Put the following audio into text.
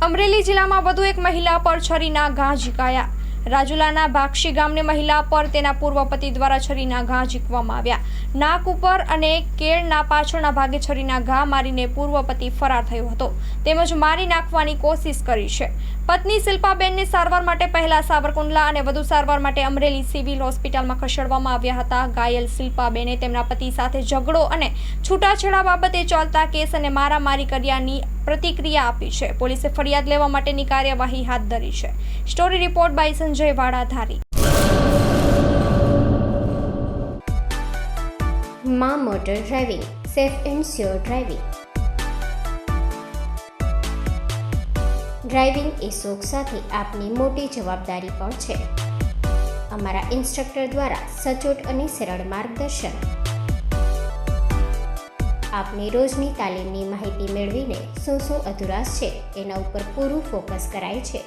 અમરેલી જિલ્લામાં વધુ એક મહિલા પર છરીના ઘા ઝીકાયા। રાજુલાના ભાક્ષી ગામની મહિલા પર તેના પૂર્વ પતિ દ્વારા છરીના ઘા ઝીકવામાં આવ્યા। નાક ઉપર અને કેળના પાછળના ભાગે છરીના ઘા મારીને પૂર્વ પતિ ફરાર થયો હતો તેમજ મારી નાખવાની કોશિશ કરી છે। પત્ની શિલ્પાબેનને સારવાર માટે પહેલા સાવરકુંડલા અને વધુ સારવાર માટે અમરેલી સિવિલ હોસ્પિટલમાં ખસેડવામાં આવ્યા હતા। ઘાયલ શિલ્પાબેને તેમના પતિ સાથે ઝઘડો અને છૂટાછેડા બાબતે ચાલતા કેસ અને મારામારી કર્યાની પ્રતિક્રિયા આપી છે। પોલીસે ફરિયાદ લેવા માટેની કાર્યવાહી હાથ ધરી છે। Story report by Sanjay Vadadhari. માં motor driving, safe and sure driving. Driving એ શોખ સાથે આપની મોટી જવાબદારી પણ છે। અમારા ઇન્સ્ટ્રક્ટર દ્વારા સચોટ અને સરળ માર્ગદર્શન। આપની રોજની તાલીમની માહિતી મેળવીને શું અધુરાશ છે એના ઉપર પૂરું ફોકસ કરાય છે।